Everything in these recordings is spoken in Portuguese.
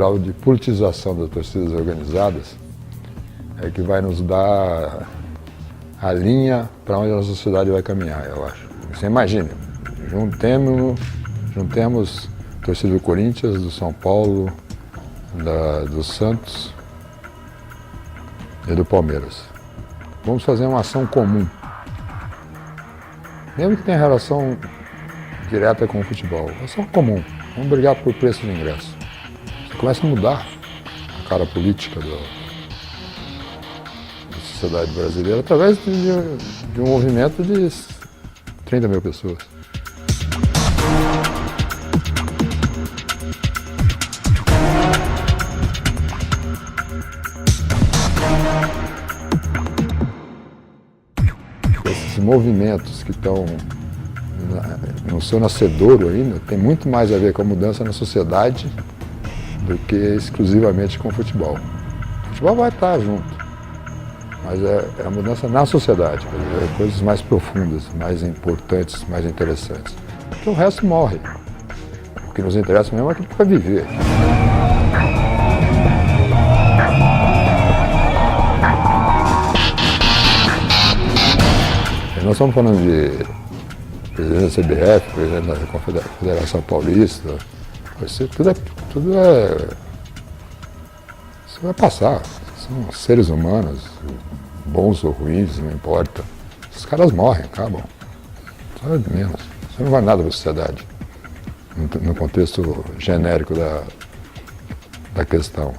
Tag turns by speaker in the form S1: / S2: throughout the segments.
S1: grau de politização das torcidas organizadas é que vai nos dar a linha para onde a sociedade vai caminhar, eu acho. Você imagine, juntemos a torcida do Corinthians, do São Paulo, do Santos e do Palmeiras. Vamos fazer uma ação comum. Mesmo que tenha relação direta com o futebol, ação comum. Vamos brigar por preço de ingresso. Você começa a mudar a cara política da sociedade brasileira através de um movimento de 30 mil pessoas. Esses movimentos que estão no seu nascedouro ainda tem muito mais a ver com a mudança na sociedade do que exclusivamente com o futebol. O futebol vai estar junto, mas é a mudança na sociedade, coisas mais profundas, mais importantes, mais interessantes. Porque o resto morre. O que nos interessa mesmo é aquilo que vai viver. Nós estamos falando de presidente da CBF, presidente da Federação Paulista, isso vai passar. São seres humanos, bons ou ruins, não importa. Esses caras morrem, acabam. Só de menos. Isso não vai nada para a sociedade, no contexto genérico da questão.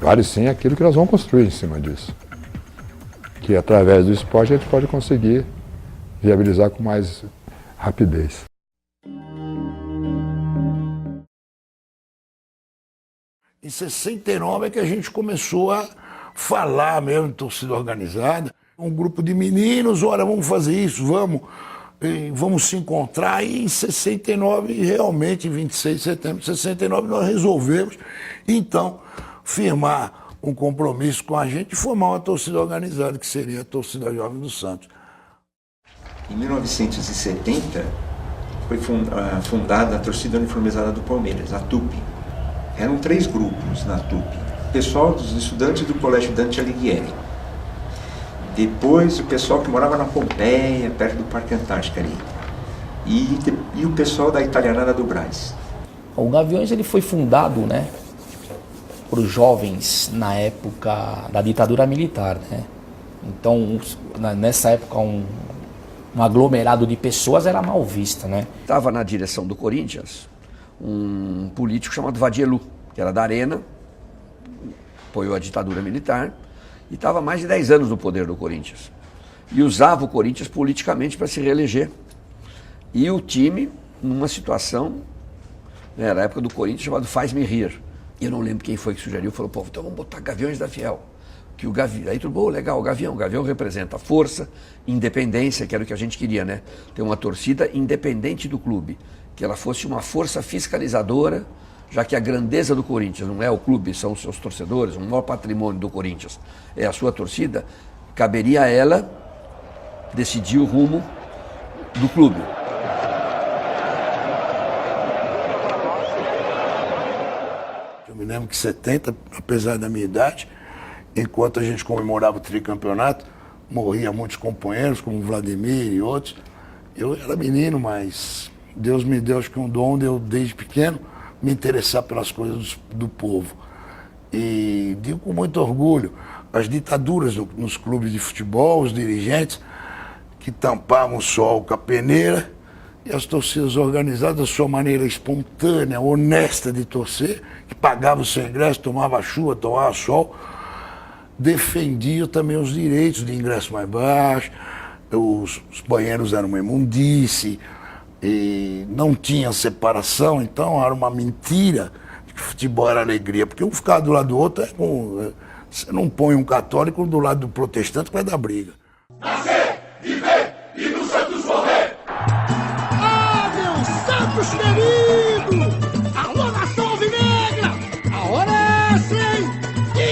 S1: Vale sim aquilo que nós vamos construir em cima disso. Que através do esporte a gente pode conseguir viabilizar com mais rapidez.
S2: Em 69 é que a gente começou a falar mesmo de torcida organizada. Um grupo de meninos, olha, vamos fazer isso, vamos se encontrar. E em 69, realmente, em 26 de setembro de 69, nós resolvemos, então, firmar um compromisso com a gente e formar uma torcida organizada, que seria a Torcida Jovem do Santos.
S3: Em 1970, foi fundada a torcida uniformizada do Palmeiras, a TUP. Eram 3 grupos na TUP. O pessoal dos estudantes do Colégio Dante Alighieri. Depois o pessoal que morava na Pompeia, perto do Parque Antártica ali. E o pessoal da Italianada do Brás.
S4: O Gaviões ele foi fundado, né, por jovens na época da ditadura militar, né? Então, nessa época, um aglomerado de pessoas era mal vista, né?
S5: Estava na direção do Corinthians um político chamado Vadielu, que era da Arena, apoiou a ditadura militar e estava há mais de 10 anos no poder do Corinthians. E usava o Corinthians politicamente para se reeleger. E o time, numa situação, né, era a época do Corinthians, chamado Faz-me Rir. E eu não lembro quem foi que sugeriu, falou, pô, então vamos botar Gaviões da Fiel. Que o Gavião, aí tudo bom, legal, o Gavião representa força, independência, que era o que a gente queria, né? Ter uma torcida independente do clube, que ela fosse uma força fiscalizadora, já que a grandeza do Corinthians não é o clube, são os seus torcedores, o maior patrimônio do Corinthians é a sua torcida, caberia a ela decidir o rumo do clube.
S2: Eu me lembro que em 70, apesar da minha idade, enquanto a gente comemorava o tricampeonato, morria muitos companheiros, como o Vladimir e outros. Eu era menino, mas Deus me deu, acho que um dom de eu, desde pequeno, me interessar pelas coisas do povo. E digo com muito orgulho, as ditaduras nos clubes de futebol, os dirigentes que tampavam o sol com a peneira, e as torcidas organizadas, da sua maneira espontânea, honesta de torcer, que pagava o seu ingresso, tomava chuva, tomava sol, defendiam também os direitos de ingresso mais baixo, os banheiros eram uma imundície, e não tinha separação, então era uma mentira que o futebol era alegria, porque um ficar do lado do outro, você não põe um católico do lado do protestante que vai dar briga.
S6: Nascer, viver e no Santos morrer! Ah, meu Santos querido! Alô, nação alvinegra! A hora é essa, hein?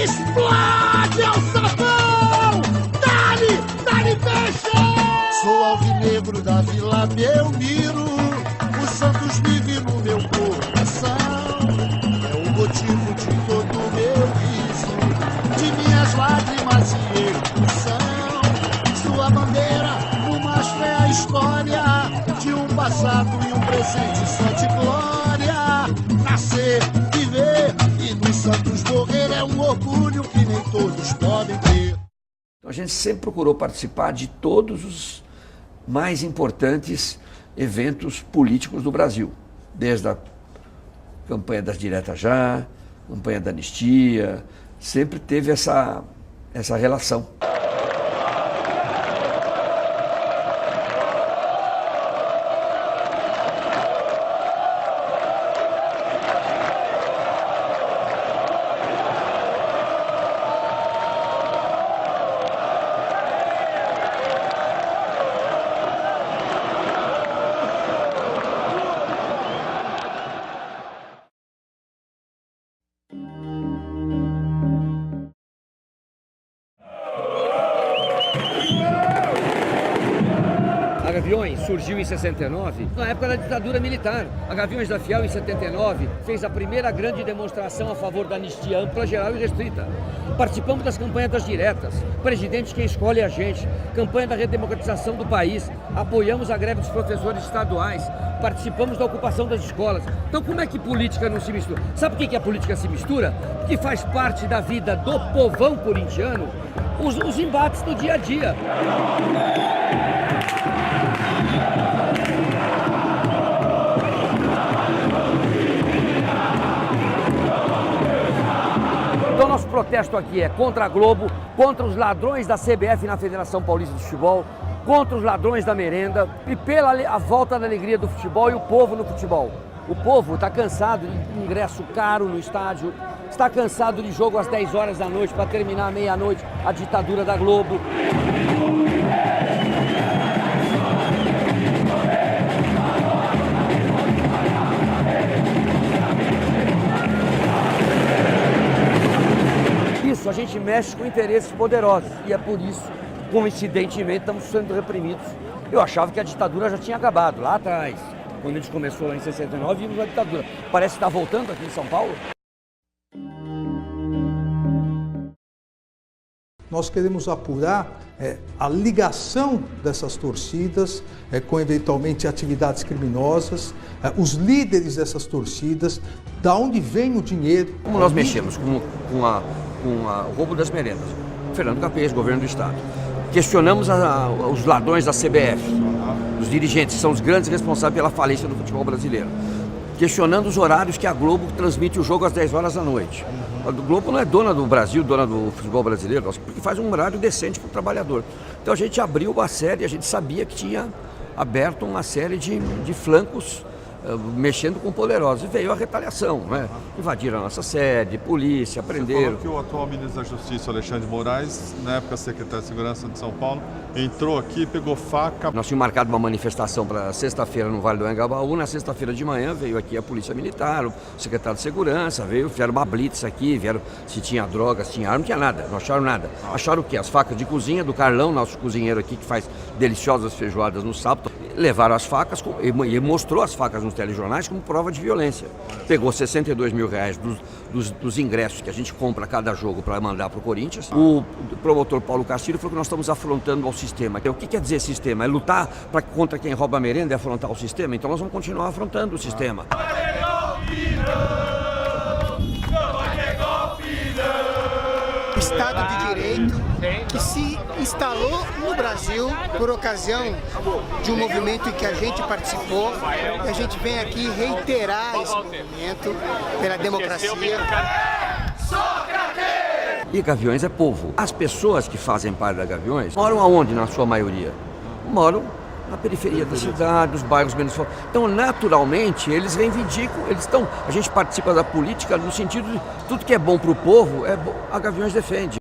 S6: Explode ao sapão! Dá-lhe peixe!
S7: Sou alvinegro da Vila Belmiro, o Santos vive no meu coração, é o motivo de presente só de glória. Nascer, viver e nos Santos morrer é um orgulho que nem todos podem ter.
S5: Então a gente sempre procurou participar de todos os mais importantes eventos políticos do Brasil, desde a campanha das diretas já, campanha da anistia, sempre teve essa relação.
S8: A Gaviões surgiu em 69, na época da ditadura militar. A Gaviões da Fiel, em 79, fez a primeira grande demonstração a favor da anistia ampla, geral e restrita. Participamos das campanhas das diretas, presidente quem escolhe a gente, campanha da redemocratização do país, apoiamos a greve dos professores estaduais, participamos da ocupação das escolas. Então como é que política não se mistura? Sabe por que a política se mistura? Porque faz parte da vida do povão corintiano os embates do dia a dia. Então nosso protesto aqui é contra a Globo, contra os ladrões da CBF na Federação Paulista de Futebol, contra os ladrões da merenda e pela a volta da alegria do futebol e o povo no futebol. O povo está cansado de ingresso caro no estádio, está cansado de jogo às 10 horas da noite para terminar à meia-noite a ditadura da Globo. Isso, a gente mexe com interesses poderosos e é por isso, coincidentemente, estamos sendo reprimidos. Eu achava que a ditadura já tinha acabado, lá atrás, quando a gente começou em 69, vimos a ditadura. Parece que está voltando aqui em São Paulo.
S9: Nós queremos apurar a ligação dessas torcidas com, eventualmente, atividades criminosas, os líderes dessas torcidas, da onde vem o dinheiro.
S5: Como nós mexemos com o roubo das merendas? Fernando Capês, governo do Estado. Questionamos os ladrões da CBF, os dirigentes, que são os grandes responsáveis pela falência do futebol brasileiro. Questionando os horários que a Globo transmite o jogo às 10 horas da noite. A Globo não é dona do Brasil, dona do futebol brasileiro, porque faz um horário decente para o trabalhador. Então a gente abriu uma série, a gente sabia que tinha aberto uma série de flancos mexendo com poderosos. E veio a retaliação, né? Invadiram a nossa sede, polícia, prenderam.
S10: Você falou que o atual ministro da Justiça, Alexandre de Moraes, na época secretário de Segurança de São Paulo, entrou aqui, pegou faca.
S5: Nós tínhamos marcado uma manifestação para sexta-feira no Vale do Anhangabaú. Na sexta-feira de manhã veio aqui a Polícia Militar, o secretário de Segurança, fizeram uma blitz aqui, vieram se tinha droga, se tinha arma, não tinha nada, não acharam nada. Acharam o quê? As facas de cozinha do Carlão, nosso cozinheiro aqui que faz deliciosas feijoadas no sábado. Levaram as facas e mostrou as facas nos telejornais como prova de violência. Pegou 62 mil reais dos ingressos que a gente compra a cada jogo para mandar para o Corinthians. O promotor Paulo Castilho falou que nós estamos afrontando ao sistema. Então, o que quer dizer sistema? É lutar contra quem rouba a merenda e afrontar o sistema? Então nós vamos continuar afrontando o sistema.
S11: Estado de Direito que se instalou no Brasil por ocasião de um movimento em que a gente participou e a gente vem aqui reiterar esse movimento pela democracia.
S5: E Gaviões é povo. As pessoas que fazem parte da Gaviões moram aonde, na sua maioria? Moram na periferia da cidade, nos bairros menos fortes. Então, naturalmente, eles reivindicam, a gente participa da política no sentido de tudo que é bom para o povo, a Gaviões defende.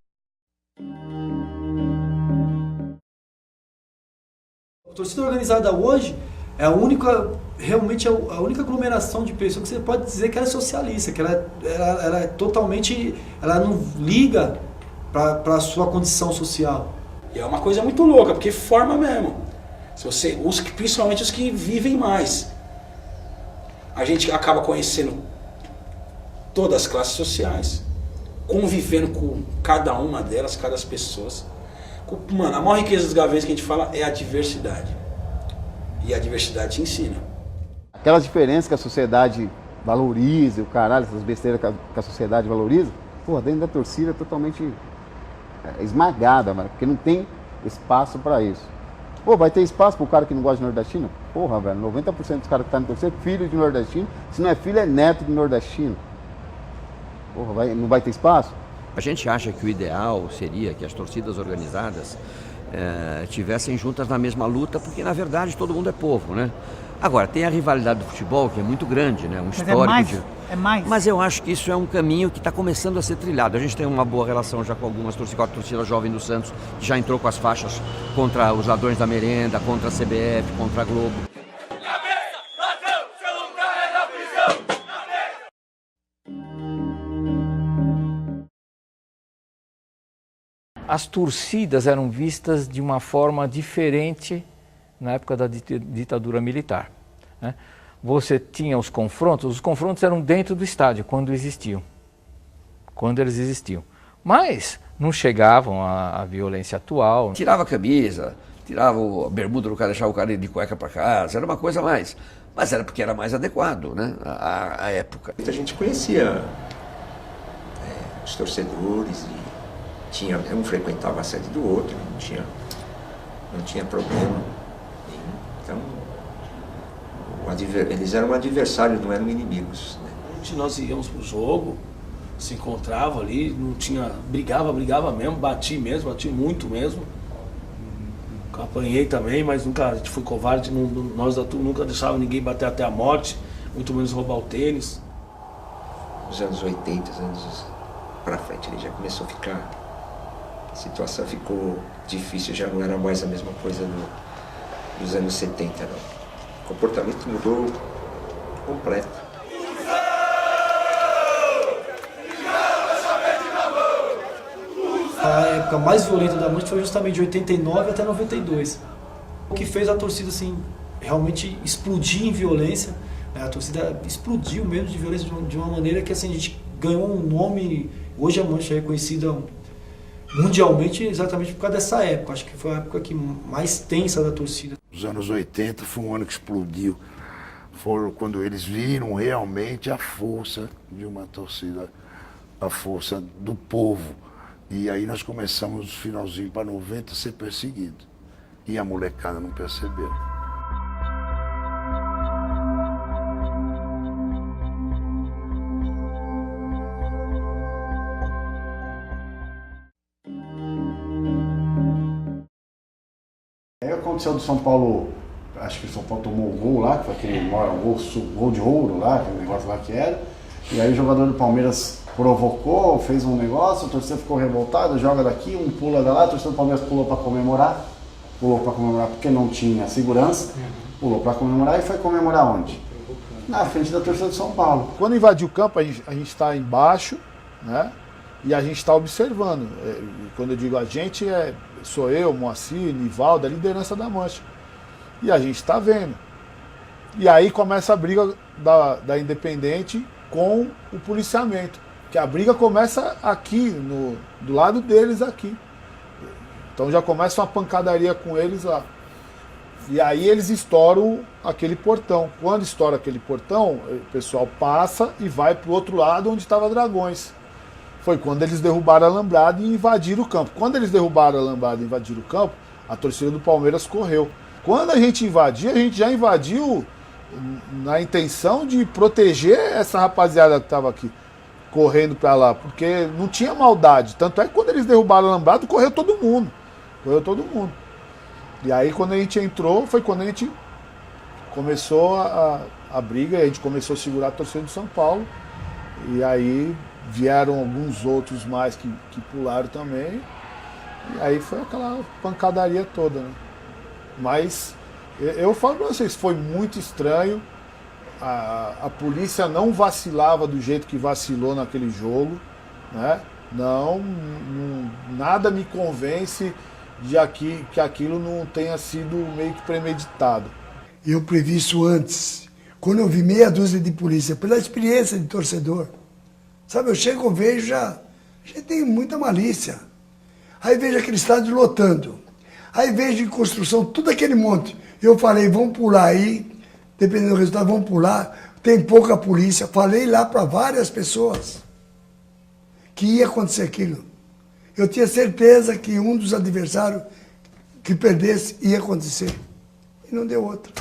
S12: A torcida organizada hoje é a única, realmente a única aglomeração de pessoas que você pode dizer que ela é socialista, que ela é totalmente, ela não liga para a sua condição social.
S13: E é uma coisa muito louca, porque forma mesmo. Principalmente os que vivem mais. A gente acaba conhecendo todas as classes sociais, convivendo com cada uma delas, cada pessoa. Mano, a maior riqueza dos Gaviões que a gente fala é a diversidade. E a diversidade te ensina.
S14: Aquelas diferenças que a sociedade valoriza, o caralho, essas besteiras que a sociedade valoriza, porra, dentro da torcida é totalmente esmagada, mano, porque não tem espaço pra isso. Pô, vai ter espaço pro cara que não gosta de nordestino? Porra, velho, 90% dos caras que tá no torcida é filho de nordestino, se não é filho, é neto de nordestino. Porra, não vai ter espaço?
S5: A gente acha que o ideal seria que as torcidas organizadas tivessem juntas na mesma luta, porque na verdade todo mundo é povo, né? Agora, tem a rivalidade do futebol, que é muito grande, né? Um histórico.
S15: É mais.
S5: Mas eu acho que isso é um caminho que está começando a ser trilhado. A gente tem uma boa relação já com algumas torcidas, com a torcida jovem do Santos, que já entrou com as faixas contra os ladrões da merenda, contra a CBF, contra a Globo.
S4: As torcidas eram vistas de uma forma diferente na época da ditadura militar, né? Você tinha os confrontos eram dentro do estádio, quando eles existiam. Mas não chegavam à violência atual.
S5: Tirava a camisa, tirava a bermuda do cara, deixava o cara ir de cueca para casa, era uma coisa mais. Mas era porque era mais adequado, né, à época.
S3: A gente conhecia os torcedores e um frequentava a sede do outro, não tinha problema. Então, eles eram adversários, não eram inimigos, né?
S12: Nós íamos pro jogo, se encontrava ali, não tinha, brigava mesmo, bati muito mesmo. Apanhei também, mas nunca, a gente foi covarde, nós da turma nunca deixava ninguém bater até a morte, muito menos roubar o tênis.
S3: Nos anos 80, anos pra frente, ele já começou a ficar, a situação ficou difícil, já não era mais a mesma coisa dos anos 70, não. O comportamento mudou completo.
S12: A época mais violenta da noite foi justamente de 89 até 92. O que fez a torcida assim, realmente explodir em violência. A torcida explodiu mesmo de violência de uma maneira que assim, a gente ganhou um nome. Hoje a Mancha é reconhecida mundialmente exatamente por causa dessa época. Acho que foi a época mais tensa da torcida.
S2: Os anos 80 foi um ano que explodiu. Foram quando eles viram realmente a força de uma torcida, a força do povo. E aí nós começamos, no finalzinho para 90, a ser perseguidos. E a molecada não percebeu.
S14: Aí aconteceu do São Paulo, acho que o São Paulo tomou o gol lá, que foi aquele gol de ouro lá, aquele negócio lá que era. E aí o jogador do Palmeiras provocou, fez um negócio, a torcida ficou revoltada, joga daqui, um pula da lá, a torcida do Palmeiras pulou para comemorar porque não tinha segurança, pulou para comemorar e foi comemorar onde? Na frente da torcida do São Paulo.
S16: Quando invadiu o campo, a gente está embaixo, né? E a gente está observando. Quando eu digo a gente, sou eu, Moacir, Nivaldo, a liderança da Mancha. E a gente está vendo. E aí começa a briga da Independente com o policiamento. Que a briga começa aqui, do lado deles aqui. Então já começa uma pancadaria com eles lá. E aí eles estouram aquele portão. Quando estoura aquele portão, o pessoal passa e vai para o outro lado onde estava Dragões. Foi quando eles derrubaram a alambrada e invadiram o campo. Quando eles derrubaram a alambrada e invadiram o campo, a torcida do Palmeiras correu. Quando a gente invadiu, a gente já invadiu na intenção de proteger essa rapaziada que estava aqui, correndo para lá, porque não tinha maldade. Tanto é que quando eles derrubaram a alambrada, correu todo mundo. E aí quando a gente entrou, foi quando a gente começou a briga, e a gente começou a segurar a torcida do São Paulo. E aí vieram alguns outros mais que pularam também. E aí foi aquela pancadaria toda, né? Mas eu falo para vocês, foi muito estranho. A polícia não vacilava do jeito que vacilou naquele jogo, né? Nada me convence que aquilo não tenha sido meio que premeditado.
S17: Eu previ isso antes. Quando eu vi meia dúzia de polícia, pela experiência de torcedor, sabe, eu chego, vejo, já tem muita malícia. Aí vejo aquele estádio lotando. Aí vejo em construção tudo aquele monte. Eu falei, vamos pular aí, dependendo do resultado, vão pular, tem pouca polícia. Falei lá para várias pessoas que ia acontecer aquilo. Eu tinha certeza que um dos adversários que perdesse ia acontecer. E não deu outra.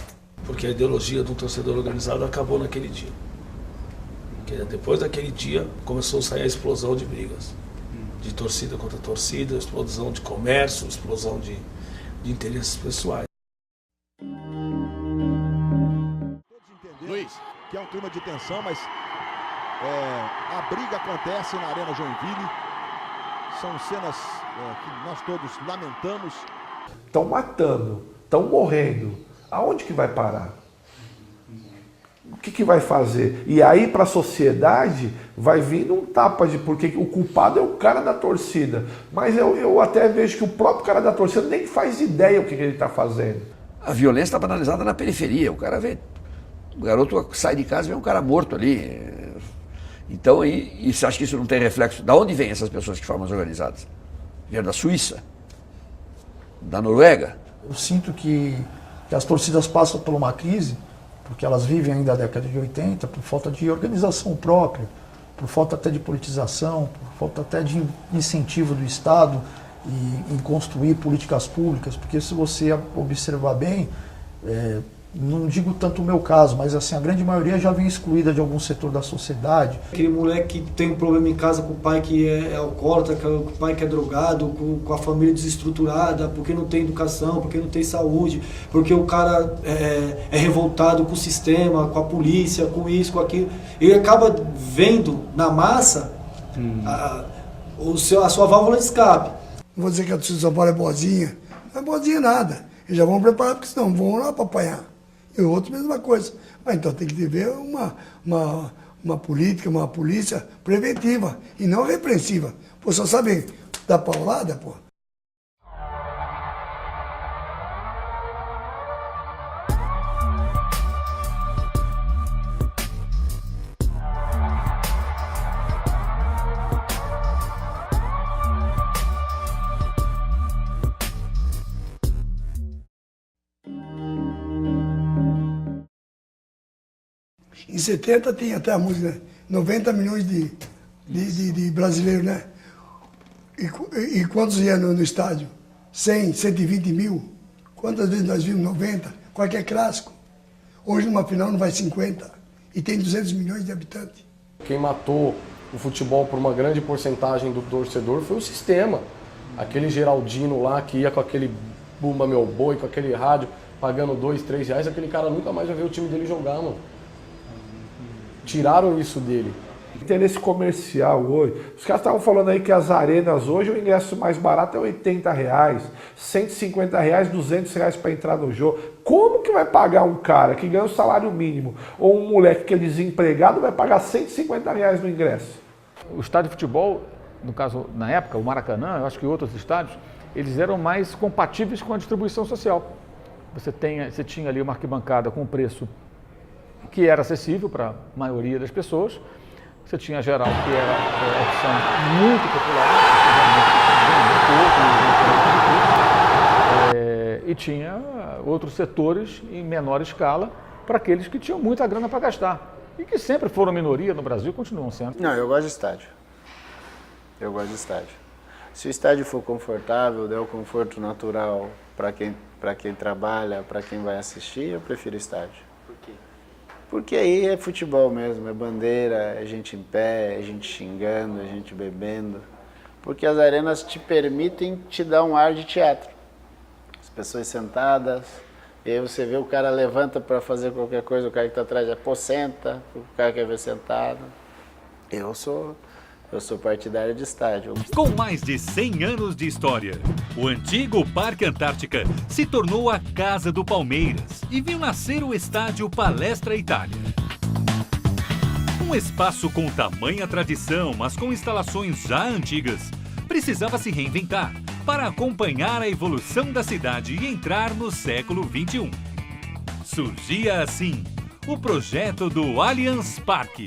S12: Porque a ideologia do torcedor organizado acabou naquele dia. Porque depois daquele dia começou a sair a explosão de brigas. De torcida contra torcida, explosão de comércio, explosão de interesses pessoais.
S6: Luiz, que é um clima de tensão, mas a briga acontece na Arena Joinville. São cenas que nós todos lamentamos.
S15: Estão matando, estão morrendo. Aonde que vai parar? O que vai fazer? E aí para a sociedade vai vindo um tapa de... Porque o culpado é o cara da torcida. Mas eu até vejo que o próprio cara da torcida nem faz ideia o que ele está fazendo.
S5: A violência está banalizada na periferia. O cara vê... O garoto sai de casa e vê um cara morto ali. Então, e você acha que isso não tem reflexo? Da onde vêm essas pessoas que formam as organizadas? Vieram da Suíça? Da Noruega?
S18: Eu sinto que as torcidas passam por uma crise, porque elas vivem ainda a década de 80, por falta de organização própria, por falta até de politização, por falta até de incentivo do Estado em construir políticas públicas, porque se você observar bem, não digo tanto o meu caso, mas assim, a grande maioria já vem excluída de algum setor da sociedade.
S12: Aquele moleque que tem um problema em casa com o pai que é alcoólatra, com o pai que é drogado, com a família desestruturada, porque não tem educação, porque não tem saúde, porque o cara é revoltado com o sistema, com a polícia, com isso, com aquilo. Ele acaba vendo na massa a sua válvula de escape.
S17: Não vou dizer que a torcida de São Paulo é boazinha, não é boazinha nada. Eles já vão preparar, porque senão vão lá para apanhar. E o outro, mesma coisa. Mas então tem que ter uma política, uma polícia preventiva e não repressiva. Pô, só sabe dar paulada, pô. Em 70 tinha até a música, né? 90 milhões de brasileiros, né? E quantos iam no estádio? 100, 120 mil? Quantas vezes nós vimos? 90? Qualquer clássico. Hoje numa final não vai 50. E tem 200 milhões de habitantes.
S19: Quem matou o futebol por uma grande porcentagem do torcedor foi o sistema. Aquele Geraldino lá que ia com aquele Bumba Meu Boi, com aquele rádio, pagando R$2, R$3, aquele cara nunca mais vai ver o time dele jogar, mano. Tiraram isso dele.
S15: Interesse comercial hoje. Os caras estavam falando aí que as arenas hoje, o ingresso mais barato é R$80, R$150, R$200 para entrar no jogo. Como que vai pagar um cara que ganha o salário mínimo ou um moleque que é desempregado vai pagar R$150 no ingresso?
S20: O estádio de futebol, no caso, na época, o Maracanã, eu acho que outros estádios, eles eram mais compatíveis com a distribuição social. Você tinha ali uma arquibancada com preço que era acessível para a maioria das pessoas. Você tinha a geral, que era uma opção muito popular, e tinha outros setores em menor escala para aqueles que tinham muita grana para gastar e que sempre foram minoria no Brasil e continuam sendo.
S21: Não, eu gosto de estádio. Eu gosto de estádio. Se o estádio for confortável, der o conforto natural para quem trabalha, para quem vai assistir, eu prefiro estádio. Porque aí é futebol mesmo, é bandeira, é gente em pé, é gente xingando, é gente bebendo. Porque as arenas te permitem te dar um ar de teatro. As pessoas sentadas, e aí você vê o cara levanta para fazer qualquer coisa, o cara que está atrás senta, o cara quer ver sentado. Eu sou partidário de estádio.
S22: Com mais de 100 anos de história, o antigo Parque Antártica se tornou a casa do Palmeiras e viu nascer o estádio Palestra Itália. Um espaço com tamanha tradição, mas com instalações já antigas, precisava se reinventar para acompanhar a evolução da cidade e entrar no século XXI. Surgia assim o projeto do Allianz Parque.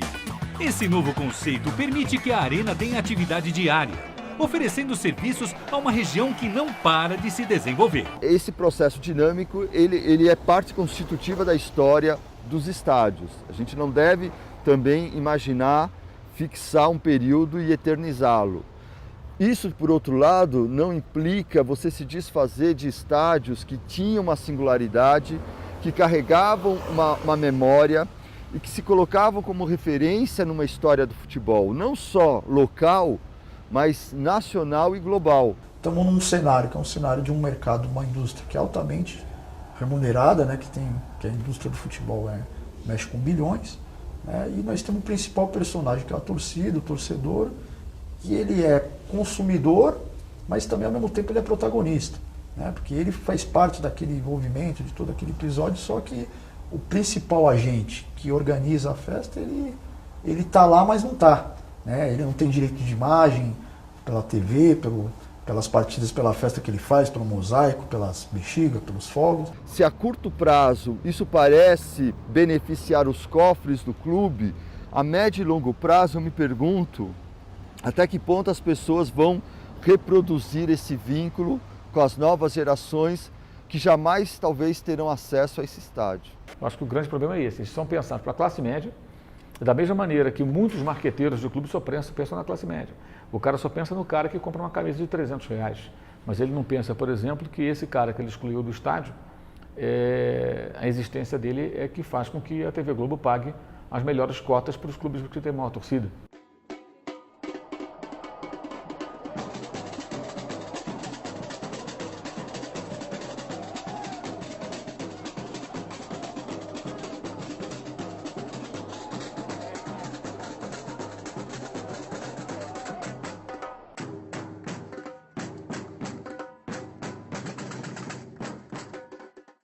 S22: Esse novo conceito permite que a arena tenha atividade diária, oferecendo serviços a uma região que não para de se desenvolver.
S23: Esse processo dinâmico, ele é parte constitutiva da história
S1: dos estádios. A gente não deve também imaginar fixar um período e eternizá-lo. Isso, por outro lado, não implica você se desfazer de estádios que tinham uma singularidade, que carregavam uma memória e que se colocavam como referência numa história do futebol, não só local, mas nacional e global.
S18: Estamos num cenário que é um cenário de um mercado, uma indústria que é altamente remunerada, né, que a indústria do futebol mexe com bilhões, né, e nós temos o principal personagem que é a torcida, o torcedor, que ele é consumidor, mas também ao mesmo tempo ele é protagonista, né, porque ele faz parte daquele envolvimento, de todo aquele episódio, só que o principal agente que organiza a festa, ele está lá, mas não está, né, ele não tem direito de imagem pela TV, pelas partidas, pela festa que ele faz, pelo mosaico, pelas bexigas, pelos fogos.
S1: Se a curto prazo isso parece beneficiar os cofres do clube, a médio e longo prazo eu me pergunto até que ponto as pessoas vão reproduzir esse vínculo com as novas gerações que jamais talvez terão acesso a esse estádio.
S20: Eu acho que o grande problema é esse, eles são pensados para a classe média, da mesma maneira que muitos marqueteiros do clube só pensam na classe média. O cara só pensa no cara que compra uma camisa de R$300, mas ele não pensa, por exemplo, que esse cara que ele excluiu do estádio, a existência dele é que faz com que a TV Globo pague as melhores cotas para os clubes que têm maior torcida.